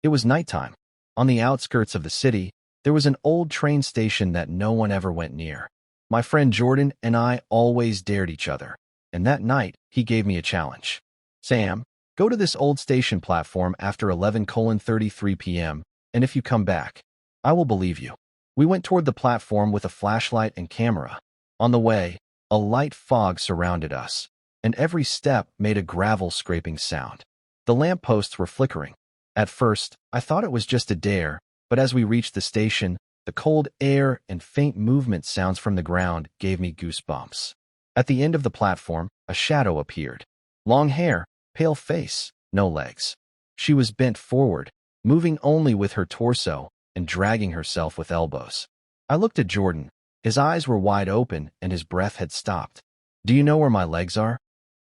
It was nighttime. On the outskirts of the city, there was an old train station that no one ever went near. My friend Jordan and I always dared each other, and that night he gave me a challenge. Sam, go to this old station platform after 11:33 p.m., and if you come back, I will believe you. We went toward the platform with a flashlight and camera. On the way, a light fog surrounded us, and every step made a gravel scraping sound. The lampposts were flickering. At first, I thought it was just a dare, but as we reached the station, the cold air and faint movement sounds from the ground gave me goosebumps. At the end of the platform, a shadow appeared. Long hair, pale face, no legs. She was bent forward, moving only with her torso and dragging herself with elbows. I looked at Jordan. His eyes were wide open and his breath had stopped. "Do you know where my legs are?"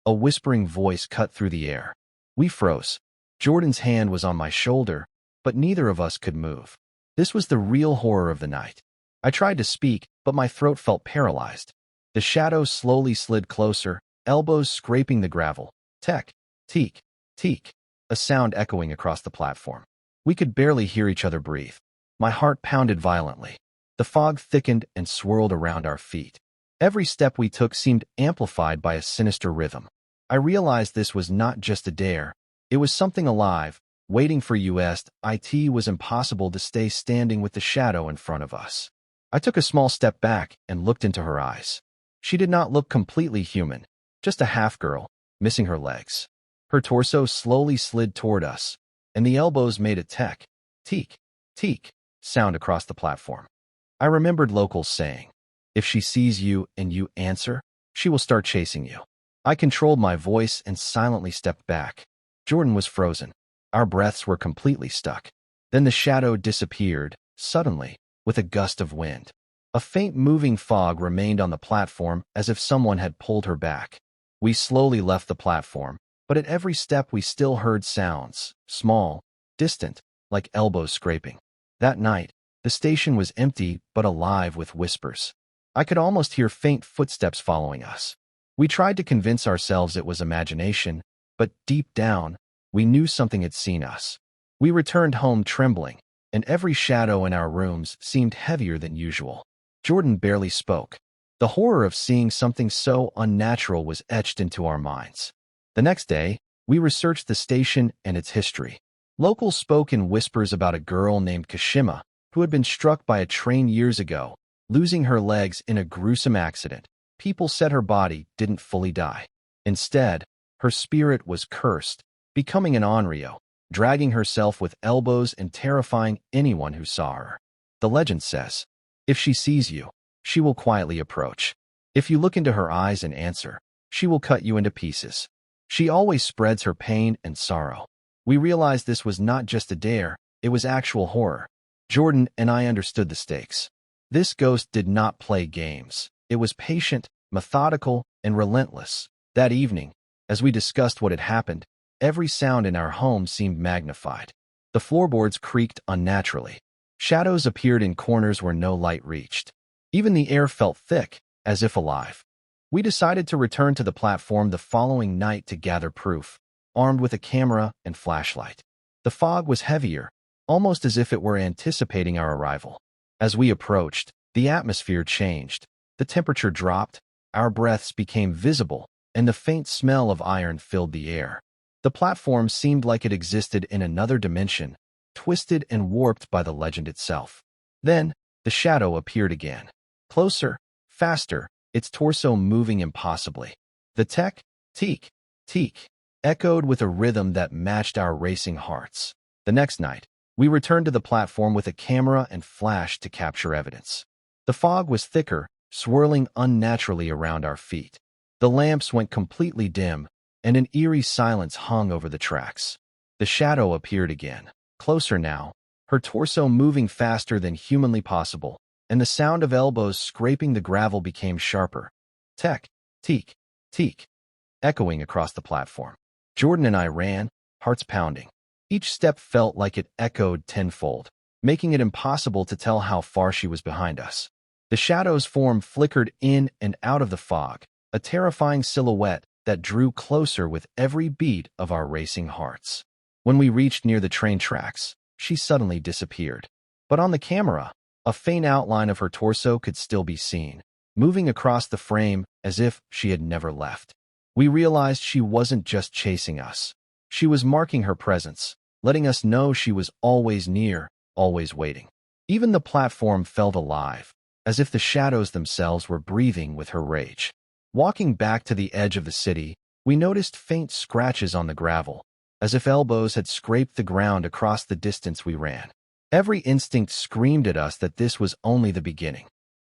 A whispering voice cut through the air. We froze. Jordan's hand was on my shoulder, but neither of us could move. This was the real horror of the night. I tried to speak, but my throat felt paralyzed. The shadow slowly slid closer, elbows scraping the gravel. Teke, teek, teek, a sound echoing across the platform. We could barely hear each other breathe. My heart pounded violently. The fog thickened and swirled around our feet. Every step we took seemed amplified by a sinister rhythm. I realized this was not just a dare. It was something alive, waiting for us. It was impossible to stay standing with the shadow in front of us. I took a small step back and looked into her eyes. She did not look completely human, just a half-girl, missing her legs. Her torso slowly slid toward us, and the elbows made a teke, teek, teek sound across the platform. I remembered locals saying, "If she sees you and you answer, she will start chasing you." I controlled my voice and silently stepped back. Jordan was frozen. Our breaths were completely stuck. Then the shadow disappeared, suddenly, with a gust of wind. A faint moving fog remained on the platform as if someone had pulled her back. We slowly left the platform, but at every step we still heard sounds, small, distant, like elbows scraping. That night, the station was empty but alive with whispers. I could almost hear faint footsteps following us. We tried to convince ourselves it was imagination, but deep down, we knew something had seen us. We returned home trembling, and every shadow in our rooms seemed heavier than usual. Jordan barely spoke. The horror of seeing something so unnatural was etched into our minds. The next day, we researched the station and its history. Locals spoke in whispers about a girl named Kashima who had been struck by a train years ago, losing her legs in a gruesome accident. People said her body didn't fully die. Instead, her spirit was cursed, becoming an onryo, dragging herself with elbows and terrifying anyone who saw her. The legend says, if she sees you, she will quietly approach. If you look into her eyes and answer, she will cut you into pieces. She always spreads her pain and sorrow. We realized this was not just a dare, it was actual horror. Jordan and I understood the stakes. This ghost did not play games. It was patient, methodical, and relentless. That evening, as we discussed what had happened, every sound in our home seemed magnified. The floorboards creaked unnaturally. Shadows appeared in corners where no light reached. Even the air felt thick, as if alive. We decided to return to the platform the following night to gather proof, armed with a camera and flashlight. The fog was heavier, almost as if it were anticipating our arrival. As we approached, the atmosphere changed. The temperature dropped, our breaths became visible, and the faint smell of iron filled the air. The platform seemed like it existed in another dimension, twisted and warped by the legend itself. Then, the shadow appeared again. Closer, faster, its torso moving impossibly. The teke, teek, teek, echoed with a rhythm that matched our racing hearts. The next night, we returned to the platform with a camera and flash to capture evidence. The fog was thicker, swirling unnaturally around our feet. The lamps went completely dim, and an eerie silence hung over the tracks. The shadow appeared again, closer now, her torso moving faster than humanly possible, and the sound of elbows scraping the gravel became sharper. Teke, teek, teek, echoing across the platform. Jordan and I ran, hearts pounding. Each step felt like it echoed tenfold, making it impossible to tell how far she was behind us. The shadow's form flickered in and out of the fog, a terrifying silhouette that drew closer with every beat of our racing hearts. When we reached near the train tracks, she suddenly disappeared. But on the camera, a faint outline of her torso could still be seen, moving across the frame as if she had never left. We realized she wasn't just chasing us. She was marking her presence, letting us know she was always near, always waiting. Even the platform felt alive, as if the shadows themselves were breathing with her rage. Walking back to the edge of the city, we noticed faint scratches on the gravel, as if elbows had scraped the ground across the distance we ran. Every instinct screamed at us that this was only the beginning.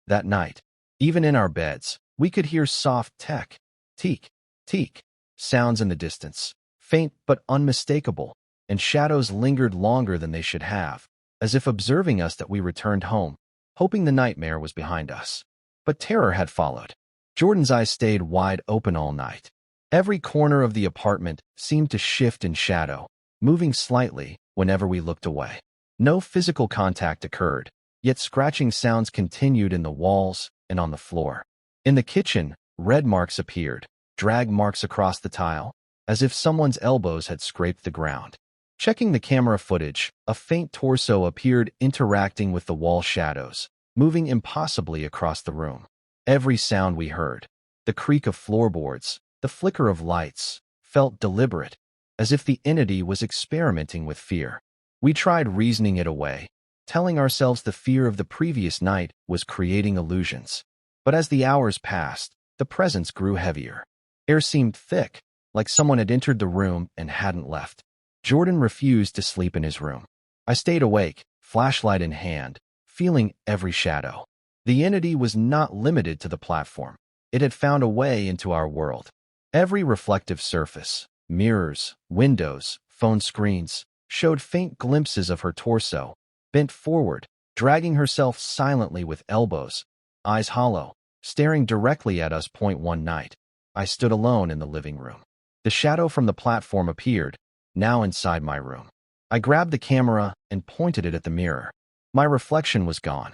That night, even in our beds, we could hear soft tek, teek, teek sounds in the distance, faint but unmistakable, and shadows lingered longer than they should have, as if observing us that we returned home, hoping the nightmare was behind us. But terror had followed. Jordan's eyes stayed wide open all night. Every corner of the apartment seemed to shift in shadow, moving slightly whenever we looked away. No physical contact occurred, yet scratching sounds continued in the walls and on the floor. In the kitchen, red marks appeared, drag marks across the tile, as if someone's elbows had scraped the ground. Checking the camera footage, a faint torso appeared interacting with the wall shadows, moving impossibly across the room. Every sound we heard, the creak of floorboards, the flicker of lights, felt deliberate, as if the entity was experimenting with fear. We tried reasoning it away, telling ourselves the fear of the previous night was creating illusions. But as the hours passed, the presence grew heavier. Air seemed thick, like someone had entered the room and hadn't left. Jordan refused to sleep in his room. I stayed awake, flashlight in hand, feeling every shadow. The entity was not limited to the platform. It had found a way into our world. Every reflective surface, mirrors, windows, phone screens, showed faint glimpses of her torso, bent forward, dragging herself silently with elbows, eyes hollow, staring directly at us. One night, I stood alone in the living room. The shadow from the platform appeared, now inside my room. I grabbed the camera and pointed it at the mirror. My reflection was gone.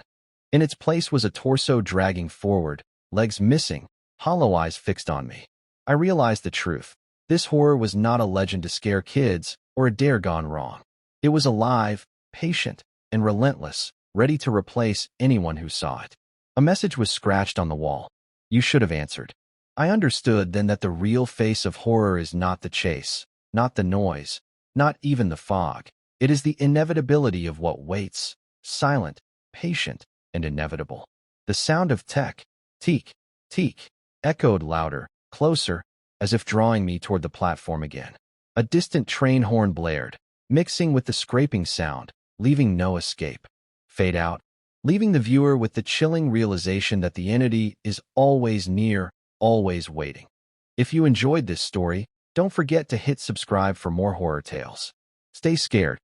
In its place was a torso dragging forward, legs missing, hollow eyes fixed on me. I realized the truth. This horror was not a legend to scare kids or a dare gone wrong. It was alive, patient, and relentless, ready to replace anyone who saw it. A message was scratched on the wall. You should have answered. I understood then that the real face of horror is not the chase, not the noise, not even the fog. It is the inevitability of what waits, silent, patient, and inevitable. The sound of tek, teek, teek, echoed louder, closer, as if drawing me toward the platform again. A distant train horn blared, mixing with the scraping sound, leaving no escape. Fade out, leaving the viewer with the chilling realization that the entity is always near, always waiting. If you enjoyed this story, don't forget to hit subscribe for more horror tales. Stay scared,